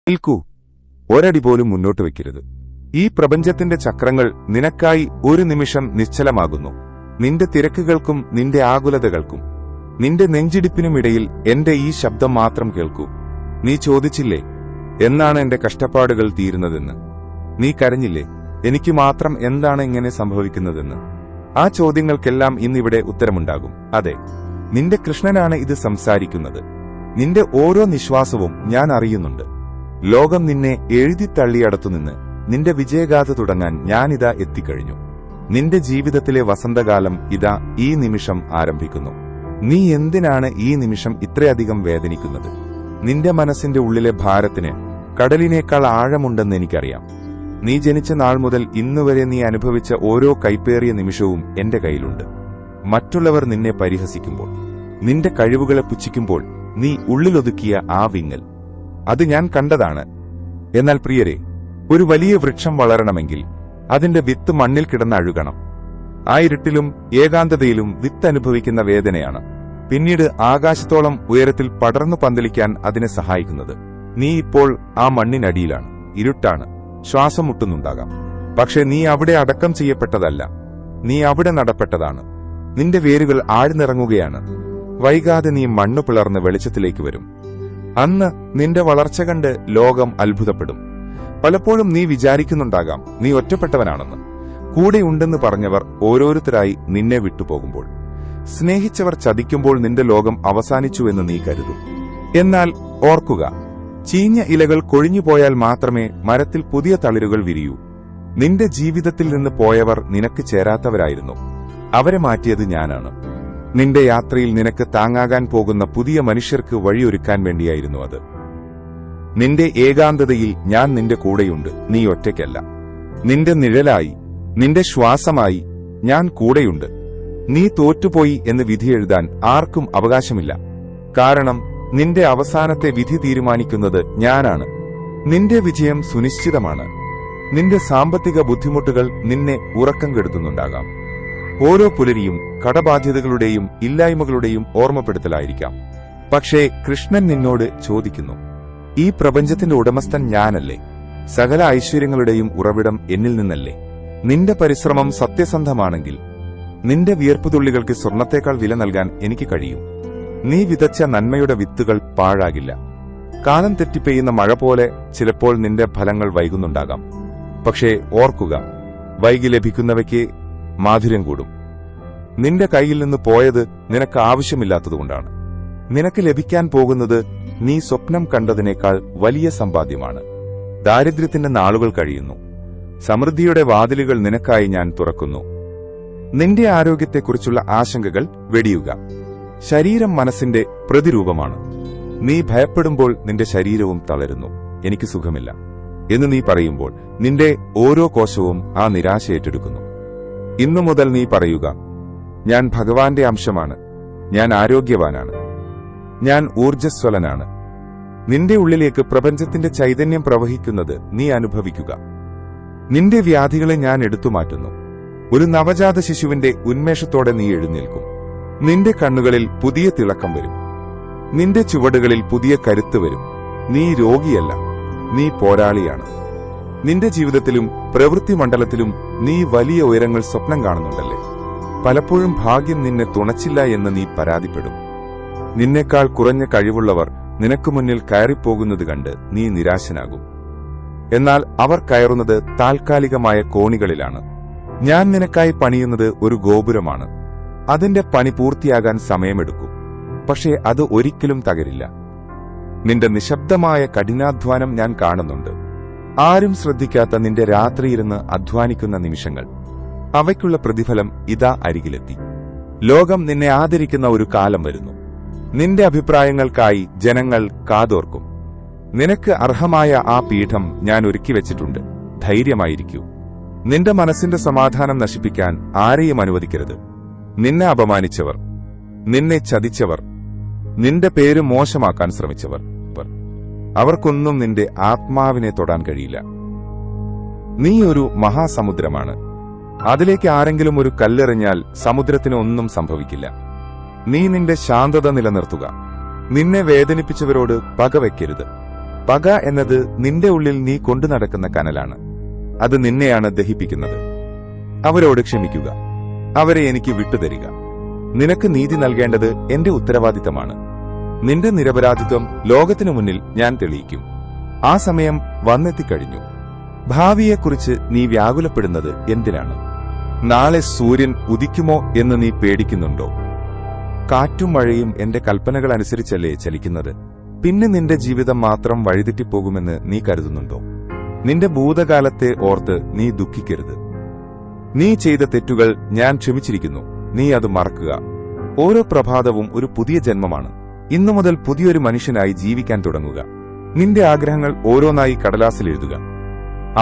നിൽക്കൂ, ഒരടി പോലും മുന്നോട്ട് വയ്ക്കരുത്. ഈ പ്രപഞ്ചത്തിന്റെ ചക്രങ്ങൾ നിനക്കായി ഒരു നിമിഷം നിശ്ചലമാകുന്നു. നിന്റെ തിരക്കുകൾക്കും നിന്റെ ആകുലതകൾക്കും നിന്റെ നെഞ്ചിടിപ്പിനുമിടയിൽ എന്റെ ഈ ശബ്ദം മാത്രം കേൾക്കൂ. നീ ചോദിച്ചില്ലേ, എന്നാണ് എന്റെ കഷ്ടപ്പാടുകൾ തീരുന്നതെന്ന്? നീ കരഞ്ഞില്ലേ, എനിക്ക് മാത്രം എന്താണ് ഇങ്ങനെ സംഭവിക്കുന്നതെന്ന്? ആ ചോദ്യങ്ങൾക്കെല്ലാം ഇന്നിവിടെ ഉത്തരമുണ്ടാകും. അതെ, നിന്റെ കൃഷ്ണനാണ് ഇത് സംസാരിക്കുന്നത്. നിന്റെ ഓരോ നിശ്വാസവും ഞാൻ അറിയുന്നുണ്ട്. ലോകം നിന്നെ എഴുതിത്തള്ളിയടത്തുനിന്ന് നിന്റെ വിജയഗാഥ തുടങ്ങാൻ ഞാനിതാ എത്തിക്കഴിഞ്ഞു. നിന്റെ ജീവിതത്തിലെ വസന്തകാലം ഇതാ ഈ നിമിഷം ആരംഭിക്കുന്നു. നീ എന്തിനാണ് ഈ നിമിഷം ഇത്രയധികം വേദനിക്കുന്നത്? നിന്റെ മനസ്സിന്റെ ഉള്ളിലെ ഭാരത്തിന് കടലിനേക്കാൾ ആഴമുണ്ടെന്ന് എനിക്കറിയാം. നീ ജനിച്ച നാൾ മുതൽ ഇന്നുവരെ നീ അനുഭവിച്ച ഓരോ കൈപ്പേറിയ നിമിഷവും എന്റെ കയ്യിലുണ്ട്. മറ്റുള്ളവർ നിന്നെ പരിഹസിക്കുമ്പോൾ, നിന്റെ കഴിവുകളെ പുച്ഛിക്കുമ്പോൾ നീ ഉള്ളിലൊതുക്കിയ ആ വിങ്ങൽ, അത് ഞാൻ കണ്ടതാണ്. എന്നാൽ പ്രിയരെ, ഒരു വലിയ വൃക്ഷം വളരണമെങ്കിൽ അതിന്റെ വിത്ത് മണ്ണിൽ കിടന്നഴുകണം. ആ ഇരുട്ടിലും ഏകാന്തതയിലും വിത്ത് അനുഭവിക്കുന്ന വേദനയാണ് പിന്നീട് ആകാശത്തോളം ഉയരത്തിൽ പടർന്നു പന്തലിക്കാൻ അതിനെ സഹായിക്കുന്നത്. നീ ഇപ്പോൾ ആ മണ്ണിനടിയിലാണ്, ഇരുട്ടാണ്, ശ്വാസം മുട്ടുന്നുണ്ടാകാം. പക്ഷെ നീ അവിടെ അടക്കം ചെയ്യപ്പെട്ടതല്ല, നീ അവിടെ നടപ്പെട്ടതാണ്. നിന്റെ വേരുകൾ ആഴ്ന്നിറങ്ങുകയാണ്. വൈകാതെ നീ മണ്ണു പിളർന്ന് വെളിച്ചത്തിലേക്ക് വരും. അന്ന് നിന്റെ വളർച്ച കണ്ട് ലോകം അത്ഭുതപ്പെടും. പലപ്പോഴും നീ വിചാരിക്കുന്നുണ്ടാകാം നീ ഒറ്റപ്പെട്ടവനാണെന്ന്. കൂടെയുണ്ടെന്ന് പറഞ്ഞവർ ഓരോരുത്തരായി നിന്നെ വിട്ടുപോകുമ്പോൾ, സ്നേഹിച്ചവർ ചതിക്കുമ്പോൾ നിന്റെ ലോകം അവസാനിച്ചുവെന്ന് നീ കരുതും. എന്നാൽ ഓർക്കുക, ചീഞ്ഞ ഇലകൾ കൊഴിഞ്ഞുപോയാൽ മാത്രമേ മരത്തിൽ പുതിയ തളിരുകൾ വിരിയൂ. നിന്റെ ജീവിതത്തിൽ നിന്ന് പോയവർ നിനക്ക് ചേരാത്തവരായിരുന്നു. അവരെ മാറ്റിയത് ഞാനാണ്. നിന്റെ യാത്രയിൽ നിനക്ക് താങ്ങാകാൻ പോകുന്ന പുതിയ മനുഷ്യർക്ക് വഴിയൊരുക്കാൻ വേണ്ടിയായിരുന്നു അത്. നിന്റെ ഏകാന്തതയിൽ ഞാൻ നിന്റെ കൂടെയുണ്ട്. നീ ഒറ്റയ്ക്കല്ല. നിന്റെ നിഴലായി, നിന്റെ ശ്വാസമായി ഞാൻ കൂടെയുണ്ട്. നീ തോറ്റുപോയി എന്ന് വിധിയെഴുതാൻ ആർക്കും അവകാശമില്ല. കാരണം നിന്റെ അവസാനത്തെ വിധി തീരുമാനിക്കുന്നത് ഞാനാണ്. നിന്റെ വിജയം സുനിശ്ചിതമാണ്. നിന്റെ സാമ്പത്തിക ബുദ്ധിമുട്ടുകൾ നിന്നെ ഉറക്കം കെടുത്തുന്നുണ്ടാകാം. ഓരോ പുലരിയും കടബാധ്യതകളുടെയും ഇല്ലായ്മകളുടെയും ഓർമ്മപ്പെടുത്തലായിരിക്കാം. പക്ഷേ കൃഷ്ണൻ നിന്നോട് ചോദിക്കുന്നു, ഈ പ്രപഞ്ചത്തിന്റെ ഉടമസ്ഥൻ ഞാനല്ലേ? സകല ഐശ്വര്യങ്ങളുടെയും ഉറവിടം എന്നിൽ നിന്നല്ലേ? നിന്റെ പരിശ്രമം സത്യസന്ധമാണെങ്കിൽ നിന്റെ വിയർപ്പുതുള്ളികൾക്ക് സ്വർണത്തേക്കാൾ വില നൽകാൻ എനിക്ക് കഴിയും. നീ വിതച്ച നന്മയുടെ വിത്തുകൾ പാഴാകില്ല. കാലം തെറ്റിപ്പെയ്യുന്ന മഴ പോലെ ചിലപ്പോൾ നിന്റെ ഫലങ്ങൾ വൈകുന്നുണ്ടാകാം. പക്ഷേ ഓർക്കുക, വൈകി ലഭിക്കുന്നവയ്ക്ക് മാധുര്യം കൂടും. നിന്റെ കയ്യിൽ നിന്ന് പോയത് നിനക്ക് ആവശ്യമില്ലാത്തതുകൊണ്ടാണ്. നിനക്ക് ലഭിക്കാൻ പോകുന്നത് നീ സ്വപ്നം കണ്ടതിനേക്കാൾ വലിയ സമ്പാദ്യമാണ്. ദാരിദ്ര്യത്തിന്റെ നാളുകൾ കഴിയുന്നു. സമൃദ്ധിയുടെ വാതിലുകൾ നിനക്കായി ഞാൻ തുറക്കുന്നു. നിന്റെ ആരോഗ്യത്തെക്കുറിച്ചുള്ള ആശങ്കകൾ വെടിയുക. ശരീരം മനസ്സിന്റെ പ്രതിരൂപമാണ്. നീ ഭയപ്പെടുമ്പോൾ നിന്റെ ശരീരവും തളരുന്നു. എനിക്ക് സുഖമില്ല എന്ന് നീ പറയുമ്പോൾ നിന്റെ ഓരോ കോശവും ആ നിരാശ ഏറ്റെടുക്കുന്നു. ഇന്നു മുതൽ നീ പറയുക, ഞാൻ ഭഗവാന്റെ അംശമാണ്, ഞാൻ ആരോഗ്യവാനാണ്, ഞാൻ ഊർജ്ജസ്വലനാണ്. നിന്റെ ഉള്ളിലേക്ക് പ്രപഞ്ചത്തിന്റെ ചൈതന്യം പ്രവഹിക്കുന്നത് നീ അനുഭവിക്കുക. നിന്റെ വ്യാധികളെ ഞാൻ എടുത്തുമാറ്റുന്നു. ഒരു നവജാത ശിശുവിന്റെ ഉന്മേഷത്തോടെ നീ എഴുന്നേൽക്കും. നിന്റെ കണ്ണുകളിൽ പുതിയ തിളക്കം വരും. നിന്റെ ചുവടുകളിൽ പുതിയ കരുത്ത് വരും. നീ രോഗിയല്ല, നീ പോരാളിയാണ്. നിന്റെ ജീവിതത്തിലും പ്രവൃത്തി മണ്ഡലത്തിലും നീ വലിയ ഉയരങ്ങൾ സ്വപ്നം കാണുന്നുണ്ടല്ലേ? പലപ്പോഴും ഭാഗ്യം നിന്നെ തുണച്ചില്ല എന്ന് നീ പരാതിപ്പെടും. നിന്നേക്കാൾ കുറഞ്ഞ കഴിവുള്ളവർ നിനക്ക് മുന്നിൽ കയറിപ്പോകുന്നത് കണ്ട് നീ നിരാശനാകും. എന്നാൽ അവർ കയറുന്നത് താൽക്കാലികമായ കോണികളിലാണ്. ഞാൻ നിനക്കായി പണിയുന്നത് ഒരു ഗോപുരമാണ്. അതിന്റെ പണി പൂർത്തിയാകാൻ സമയമെടുക്കും. പക്ഷേ അത് ഒരിക്കലും തകരില്ല. നിന്റെ നിശബ്ദമായ കഠിനാധ്വാനം ഞാൻ കാണുന്നുണ്ട്. ആരും ശ്രദ്ധിക്കാത്ത നിന്റെ രാത്രിയിരുന്ന് അധ്വാനിക്കുന്ന നിമിഷങ്ങൾ, അവയ്ക്കുള്ള പ്രതിഫലം ഇതാ അരികിലെത്തി. ലോകം നിന്നെ ആദരിക്കുന്ന ഒരു കാലം വരുന്നു. നിന്റെ അഭിപ്രായങ്ങൾക്കായി ജനങ്ങൾ കാതോർക്കും. നിനക്ക് അർഹമായ ആ പീഠം ഞാൻ ഒരുക്കി വെച്ചിട്ടുണ്ട്. ധൈര്യമായിരിക്കൂ. നിന്റെ മനസ്സിന്റെ സമാധാനം നശിപ്പിക്കാൻ ആരെയും അനുവദിക്കരുത്. നിന്നെ അപമാനിച്ചവർ, നിന്നെ ചതിച്ചവർ, നിന്റെ പേര് മോശമാക്കാൻ ശ്രമിച്ചവർ, അവർക്കൊന്നും നിന്റെ ആത്മാവിനെ തൊടാൻ കഴിയില്ല. നീ ഒരു മഹാസമുദ്രമാണ്. അതിലേക്ക് ആരെങ്കിലും ഒരു കല്ലെറിഞ്ഞാൽ സമുദ്രത്തിന് ഒന്നും സംഭവിക്കില്ല. നീ നിന്റെ ശാന്തത നിലനിർത്തുക. നിന്നെ വേദനിപ്പിച്ചവരോട് പകവയ്ക്കരുത്. പക എന്നത് നിന്റെ ഉള്ളിൽ നീ കൊണ്ടു നടക്കുന്ന കനലാണ്. അത് നിന്നെയാണ് ദഹിപ്പിക്കുന്നത്. അവരോട് ക്ഷമിക്കുക. അവരെ എനിക്ക് വിട്ടുതരിക. നിനക്ക് നീതി നൽകേണ്ടത് എന്റെ ഉത്തരവാദിത്തമാണ്. നിന്റെ നിരപരാധിത്വം ലോകത്തിനു മുന്നിൽ ഞാൻ തെളിയിക്കും. ആ സമയം വന്നെത്തിക്കഴിഞ്ഞു. ഭാവിയെക്കുറിച്ച് നീ വ്യാകുലപ്പെടുന്നത് എന്തിനാണ്? നാളെ സൂര്യൻ ഉദിക്കുമോ എന്ന് നീ പേടിക്കുന്നുണ്ടോ? കാറ്റും മഴയും എന്റെ കൽപ്പനകൾ അനുസരിച്ചല്ലേ ചലിക്കുന്നത്? പിന്നെ നിന്റെ ജീവിതം മാത്രം വഴിതെറ്റിപ്പോകുമെന്ന് നീ കരുതുന്നുണ്ടോ? നിന്റെ ഭൂതകാലത്തെ ഓർത്ത് നീ ദുഃഖിക്കരുത്. നീ ചെയ്ത തെറ്റുകൾ ഞാൻ ക്ഷമിച്ചിരിക്കുന്നു. നീ അത് മറക്കുക. ഓരോ പ്രഭാതവും ഒരു പുതിയ ജന്മമാണ്. ഇന്നു മുതൽ പുതിയൊരു മനുഷ്യനായി ജീവിക്കാൻ തുടങ്ങുക. നിന്റെ ആഗ്രഹങ്ങൾ ഓരോന്നായി കടലാസിൽ എഴുതുക.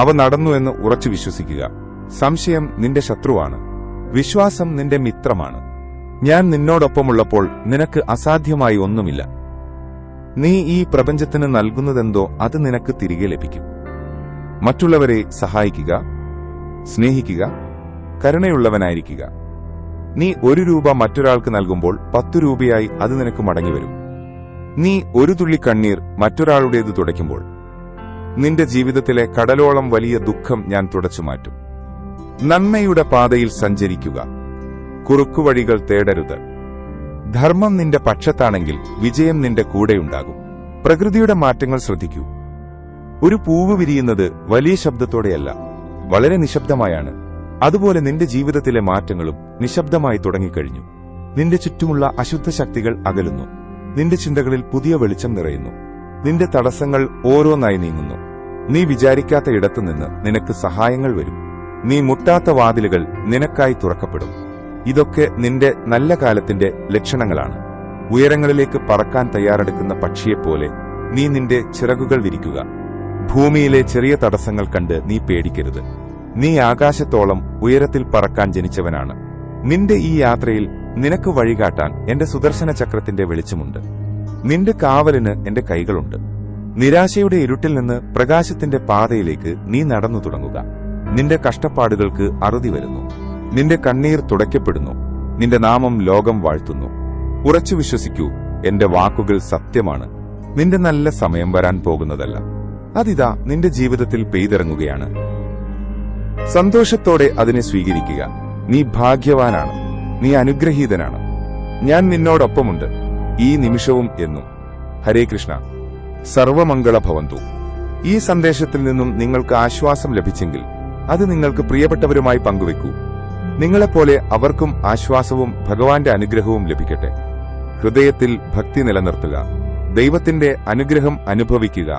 അവ നടന്നുവെന്ന് ഉറച്ചു വിശ്വസിക്കുക. സംശയം നിന്റെ ശത്രുവാണ്. വിശ്വാസം നിന്റെ മിത്രമാണ്. ഞാൻ നിന്നോടൊപ്പമുള്ളപ്പോൾ നിനക്ക് അസാധ്യമായി ഒന്നുമില്ല. നീ ഈ പ്രപഞ്ചത്തിന് നൽകുന്നതെന്തോ അത് നിനക്ക് തിരികെ ലഭിക്കും. മറ്റുള്ളവരെ സഹായിക്കുക, സ്നേഹിക്കുക, കരുണയുള്ളവനായിരിക്കുക. നീ 1 രൂപ മറ്റൊരാൾക്ക് നൽകുമ്പോൾ 10 രൂപയായി അത് നിനക്ക് മടങ്ങിവരും. നീ ഒരു തുള്ളി കണ്ണീർ മറ്റൊരാളുടേത് തുടയ്ക്കുമ്പോൾ നിന്റെ ജീവിതത്തിലെ കടലോളം വലിയ ദുഃഖം ഞാൻ തുടച്ചുമാറ്റും. നന്മയുടെ പാതയിൽ സഞ്ചരിക്കുക. കുറുക്കുവഴികൾ തേടരുത്. ധർമ്മം നിന്റെ പക്ഷത്താണെങ്കിൽ വിജയം നിന്റെ കൂടെയുണ്ടാകും. പ്രകൃതിയുടെ മാറ്റങ്ങൾ ശ്രദ്ധിക്കൂ. ഒരു പൂവ് വിരിയുന്നത് വലിയ ശബ്ദത്തോടെയല്ല, വളരെ നിശബ്ദമായാണ്. അതുപോലെ നിന്റെ ജീവിതത്തിലെ മാറ്റങ്ങളും നിശബ്ദമായി തുടങ്ങിക്കഴിഞ്ഞു. നിന്റെ ചുറ്റുമുള്ള അശുദ്ധ ശക്തികൾ അകലുന്നു. നിന്റെ ചിന്തകളിൽ പുതിയ വെളിച്ചം നിറയുന്നു. നിന്റെ തടസ്സങ്ങൾ ഓരോന്നായി നീങ്ങുന്നു. നീ വിചാരിക്കാത്ത ഇടത്തുനിന്ന് നിനക്ക് സഹായങ്ങൾ വരും. നീ മുട്ടാത്ത വാതിലുകൾ നിനക്കായി തുറക്കപ്പെടും. ഇതൊക്കെ നിന്റെ നല്ല കാലത്തിന്റെ ലക്ഷണങ്ങളാണ്. ഉയരങ്ങളിലേക്ക് പറക്കാൻ തയ്യാറെടുക്കുന്ന പക്ഷിയെപ്പോലെ നീ നിന്റെ ചിറകുകൾ വിരിക്കുക. ഭൂമിയിലെ ചെറിയ തടസ്സങ്ങൾ കണ്ട് നീ പേടിക്കരുത്. നീ ആകാശത്തോളം ഉയരത്തിൽ പറക്കാൻ ജനിച്ചവനാണ്. നിന്റെ ഈ യാത്രയിൽ നിനക്ക് വഴികാട്ടാൻ എന്റെ സുദർശന ചക്രത്തിന്റെ വെളിച്ചമുണ്ട്. നിന്റെ കാവലിന് എന്റെ കൈകളുണ്ട്. നിരാശയുടെ ഇരുട്ടിൽ നിന്ന് പ്രകാശത്തിന്റെ പാതയിലേക്ക് നീ നടന്നു തുടങ്ങുക. നിന്റെ കഷ്ടപ്പാടുകൾക്ക് അറുതി വരുന്നു. നിന്റെ കണ്ണീർ തുടയ്ക്കപ്പെടുന്നു. നിന്റെ നാമം ലോകം വാഴ്ത്തുന്നു. ഉറച്ചു വിശ്വസിക്കൂ, എന്റെ വാക്കുകൾ സത്യമാണ്. നിന്റെ നല്ല സമയം വരാൻ പോകുന്നതല്ല, അതിതാ നിന്റെ ജീവിതത്തിൽ പെയ്തിറങ്ങുകയാണ്. സന്തോഷത്തോടെ അതിനെ സ്വീകരിക്കുക. നീ ഭാഗ്യവാനാണ്. നീ അനുഗ്രഹീതനാണ്. ഞാൻ നിന്നോടൊപ്പമുണ്ട് ഈ നിമിഷവും എന്നും. ഹരേ കൃഷ്ണ. സർവമംഗള ഭവന്തു. ഈ സന്ദേശത്തിൽ നിന്നും നിങ്ങൾക്ക് ആശ്വാസം ലഭിച്ചെങ്കിൽ അത് നിങ്ങൾക്ക് പ്രിയപ്പെട്ടവരുമായി പങ്കുവെക്കൂ. നിങ്ങളെപ്പോലെ അവർക്കും ആശ്വാസവും ഭഗവാന്റെ അനുഗ്രഹവും ലഭിക്കട്ടെ. ഹൃദയത്തിൽ ഭക്തി നിലനിർത്തുക. ദൈവത്തിന്റെ അനുഗ്രഹം അനുഭവിക്കുക.